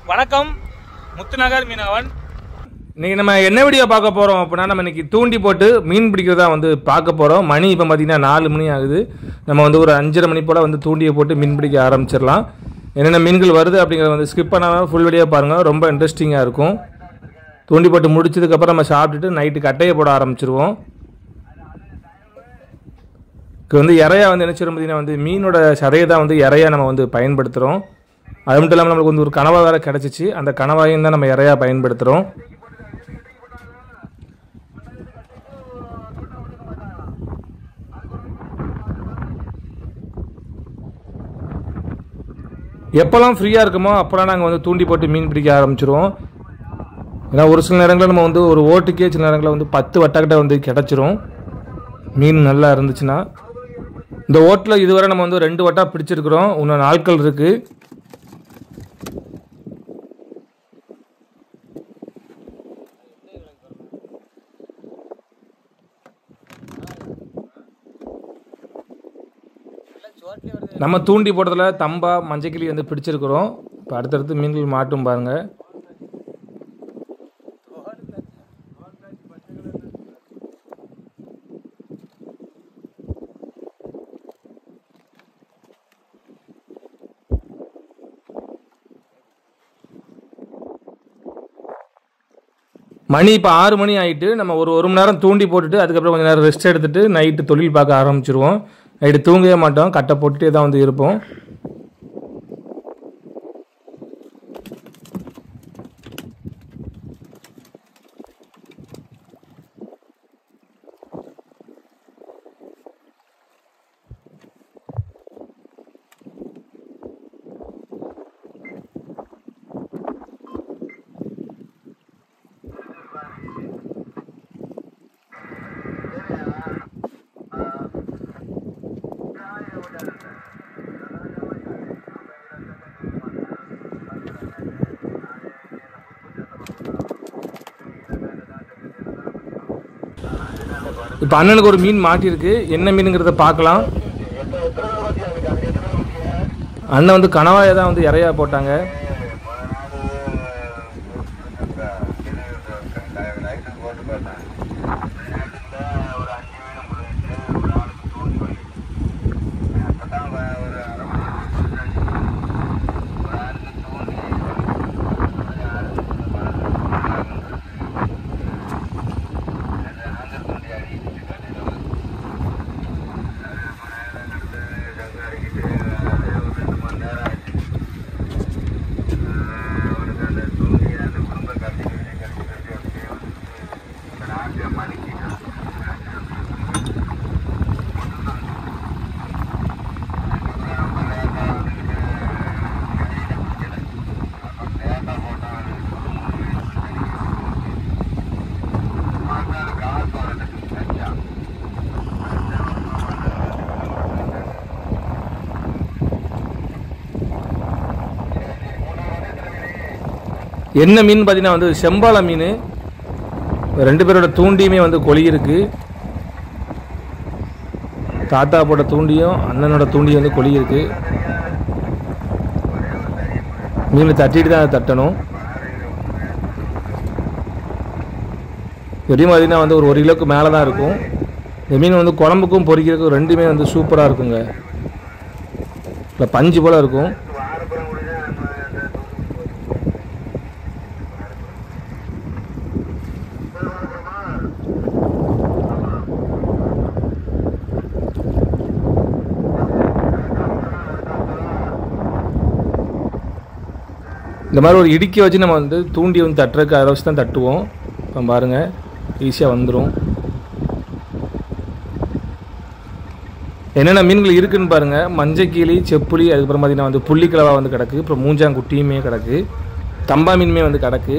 வணக்கம், முத்துநகர் மீனவன். இன்றைக்கி நம்ம என்ன வீடியோ பார்க்க போகிறோம் அப்படின்னா, நம்ம இன்றைக்கி தூண்டி போட்டு மீன் பிடிக்கிறதா வந்து பார்க்க போகிறோம். மணி இப்போ பார்த்திங்கன்னா 4 மணி ஆகுது. நம்ம வந்து ஒரு 5:30 மணி போல் வந்து தூண்டியை போட்டு மீன் பிடிக்க ஆரம்பிச்சிடலாம். என்னென்ன மீன்கள் வருது அப்படிங்கிறத வந்து ஸ்கிப் பண்ணாமல் ஃபுல் வீடியோ பாருங்கள், ரொம்ப இன்ட்ரெஸ்டிங்காக இருக்கும். தூண்டி போட்டு முடிச்சதுக்கப்புறம் நம்ம சாப்பிட்டுட்டு நைட்டு கட்டையை போட ஆரம்பிச்சிருவோம். வந்து இறையா வந்து என்ன செய்யணும் பார்த்தீங்கன்னா, வந்து மீனோட சதையை தான் வந்து இறையா நம்ம வந்து பயன்படுத்துகிறோம். அது மட்டும் இல்லாமல் நம்மளுக்கு வந்து ஒரு கணவாய் வேறு கிடச்சிச்சு. அந்த கணவாயும் தான் நம்ம இறையா பயன்படுத்துகிறோம். எப்போல்லாம் ஃப்ரீயாக இருக்குமோ அப்போலாம் நாங்கள் வந்து தூண்டி போட்டு மீன் பிடிக்க ஆரம்பிச்சிருவோம். ஏன்னா ஒரு சில நேரங்களில் நம்ம வந்து ஒரு ஓட்டுக்கே சில நேரங்களில் வந்து 10 வட்டக்கிட்ட வந்து கிடச்சிரும் மீன் நல்லா இருந்துச்சுன்னா. இந்த ஓட்டில் இதுவரை நம்ம வந்து 2 வட்டா பிடிச்சிருக்கிறோம். இன்னும் நாட்கள் இருக்குது. நம்ம தூண்டி போடுறதுல தம்பா மஞ்சக்கிளி வந்து பிடிச்சிருக்கிறோம். இப்போ அடுத்தடுத்து மீன்கள் மாட்டும் பாருங்கள். மணி இப்போ 6 மணி ஆகிட்டு. நம்ம ஒரு மணி நேரம் தூண்டி போட்டுட்டு அதுக்கப்புறம் கொஞ்சம் நேரம் ரெஸ்ட் எடுத்துகிட்டு நைட்டு தொழில் பார்க்க ஆரம்பிச்சிருவோம். நைட்டு தூங்கவே மாட்டோம், கட்டை போட்டுட்டே தான் வந்து இருப்போம். இப்போ அண்ணனுக்கு ஒரு மீன் மாட்டியிருக்கு. என்ன மீனுங்கிறத பார்க்கலாம். அண்ணன் வந்து கணவாயை தான் வந்து இறையா போட்டாங்க. என்ன மீன் பார்த்தீங்கன்னா வந்து செம்பாலை மீன். 2 பேரோட தூண்டியுமே வந்து கொழி இருக்கு. தாத்தா போட்ட தூண்டியும் அண்ணனோட தூண்டியும் வந்து கொழி இருக்கு. மீன் தட்டிட்டு தான் அதை தட்டணும். எப்படியும் பார்த்தீங்கன்னா வந்து ஒரு கிலோக்கு மேலே தான் இருக்கும். இந்த மீன் வந்து குழம்புக்கும் பொரிக்கிறதுக்கும் ரெண்டுமே வந்து சூப்பராக இருக்குங்க. இல்லை பஞ்சு போல் இருக்கும். இந்த மாதிரி ஒரு இடுக்கி வச்சு நம்ம வந்து தூண்டி வந்து தட்டுறதுக்கு அதை வச்சு தான் தட்டுவோம். இப்போ பாருங்கள், ஈஸியாக வந்துடும். என்னென்ன மீன்கள் இருக்குதுன்னு பாருங்கள். மஞ்சக்கிளி, செப்புளி, அதுக்கப்புறம் பார்த்திங்கன்னா வந்து புள்ளிக்கிழவா வந்து கிடக்கு. அப்புறம் மூஞ்சாங்குட்டியுமே கிடக்கு. தம்பா மீனுமே வந்து கிடக்கு.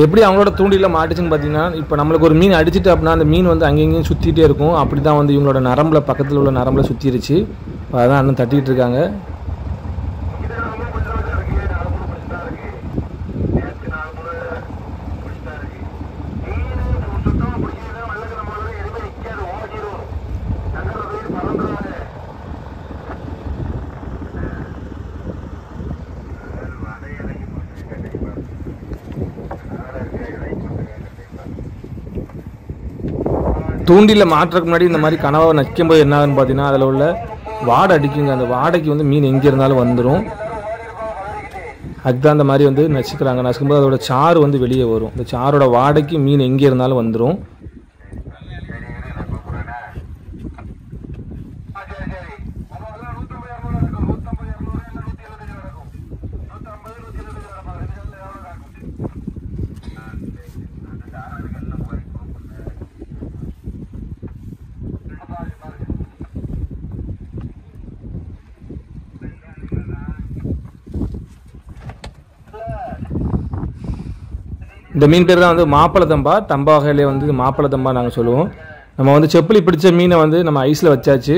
எப்படி அவங்களோட தூண்டியில் மாட்டுச்சுன்னு பார்த்தீங்கன்னா, இப்போ நம்மளுக்கு ஒரு மீன் அடிச்சிட்டு அப்படின்னா அந்த மீன் வந்து அங்கேயும் சுற்றிட்டே இருக்கும். அப்படி தான் வந்து இவங்களோட நரம்பில் பக்கத்தில் உள்ள நரம்பில் சுற்றிருச்சு. அதான் அண்ணன் தட்டிகிட்டு இருக்காங்க. தூண்டியில் மாட்டுறதுக்கு முன்னாடி இந்த மாதிரி கனவை நக்கும்போது என்ன ஆகுன்னு பார்த்தீங்கன்னா, அதில் உள்ள வாடை அடிக்குங்க. அந்த வாடைக்கு வந்து மீன் எங்கே இருந்தாலும் வந்துடும். அதுதான் அந்த மாதிரி வந்து நச்சுக்கிறாங்க. நசுக்கும்போது அதோட சாறு வந்து வெளியே வரும். இந்த சாரோட வாடைக்கு மீன் எங்கே இருந்தாலும் வந்துடும். இந்த மீன் பேர் தான் வந்து மாப்பிள தம்பா. தம்பா வகையிலே வந்து மாப்பிள தம்பா நாங்கள் சொல்லுவோம். நம்ம வந்து செப்பலி பிடிச்ச மீனை வந்து நம்ம ஐஸில் வச்சாச்சு.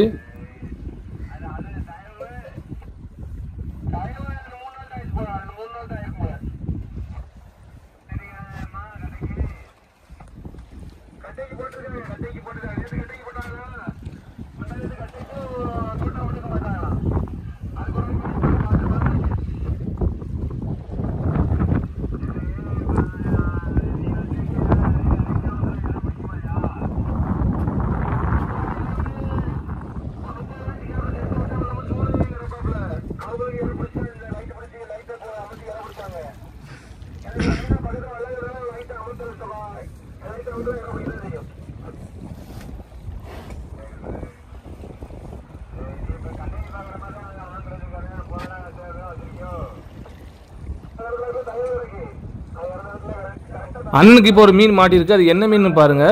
அண்ணனுக்கு இப்போ ஒரு மீன் மாட்டிருக்கு. அது என்ன மீன் பாருங்க.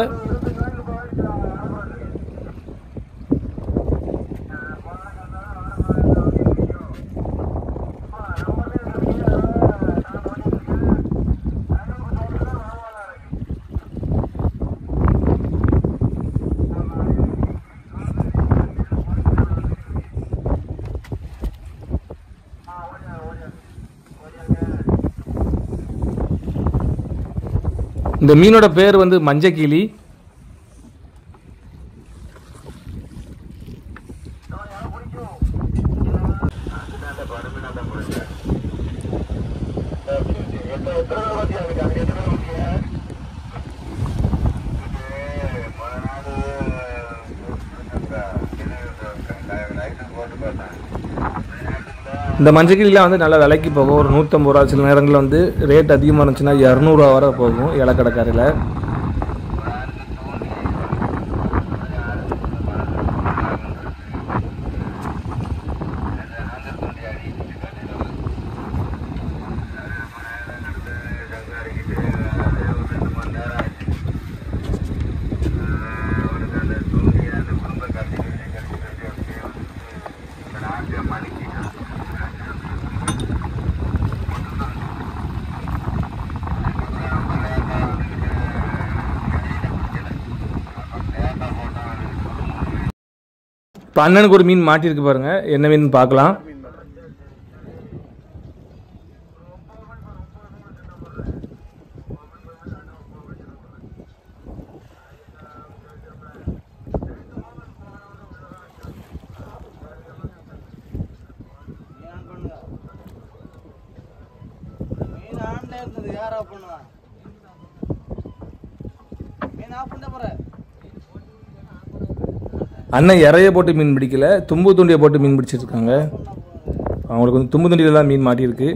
இந்த மீனோட பேர் வந்து மஞ்சக்கிளி. இந்த மஞ்சக்கிளிலாம் வந்து நல்லா விலைக்கு போகும். ஒரு 150 ரூபா, சில நேரங்களில் வந்து ரேட் அதிகமாக இருந்துச்சுன்னா 200 ரூபா வரை போகும் இலக்கடைக்காரில். இப்போ அண்ணனுக்கு ஒரு மீன் மாட்டியிருக்கு பாருங்க. என்ன மீன் பார்க்கலாம். அண்ணன் இறைய போட்டு மீன் பிடிக்கல, தும்பு தூண்டியை போட்டு மீன் பிடிச்சிட்டு இருக்காங்க. அவங்களுக்கு வந்து தும்பு தூண்டியில தான் மீன் மாட்டியிருக்கு.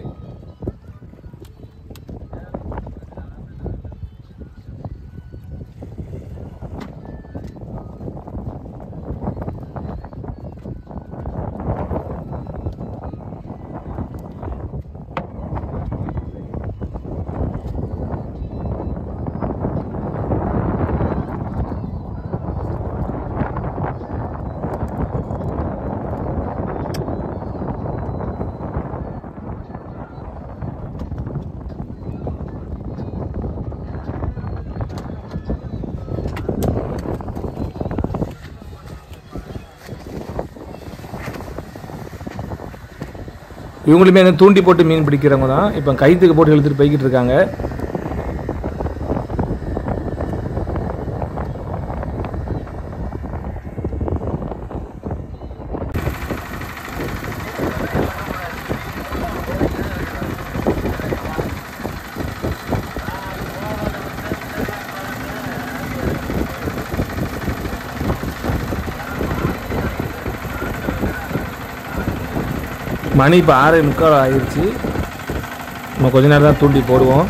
இவங்களுமே வந்து தூண்டி போட்டு மீன் பிடிக்கிறவங்க தான். இப்போ கைத்துக்கு போட்டு இழுத்துட்டு போய்கிட்டு இருக்காங்க. மணி இப்போ 6:45 ஆயிடுச்சு. நம்ம கொஞ்ச நேரம் தான் தூண்டி போடுவோம்.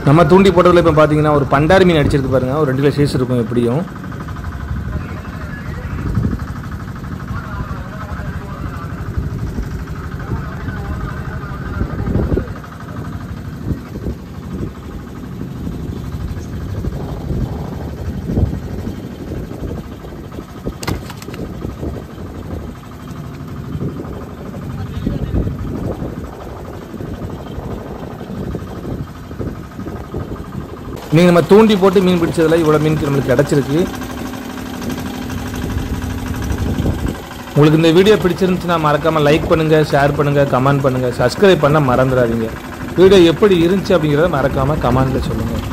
நம்ம தூண்டி போட்டதில் இப்போ பார்த்தீங்கன்னா ஒரு பண்டாரி மீன் அடிச்சிருக்கு பாருங்கள். ஒரு 2 கிலோ சைஸ் இருக்கும் எப்படியும். நீங்கள் நம்ம தூண்டி போட்டு மீன் பிடிச்சதில் இவ்வளோ மீன் நம்மளுக்கு கிடச்சிருக்கு. உங்களுக்கு இந்த வீடியோ பிடிச்சிருந்துச்சுன்னா மறக்காமல் லைக் பண்ணுங்கள், ஷேர் பண்ணுங்கள், கமெண்ட் பண்ணுங்கள், சப்ஸ்கிரைப் பண்ண மறந்துடாதீங்க. வீடியோ எப்படி இருந்துச்சு அப்படிங்கிறத மறக்காமல் கமெண்ட்டில் சொல்லுங்கள்.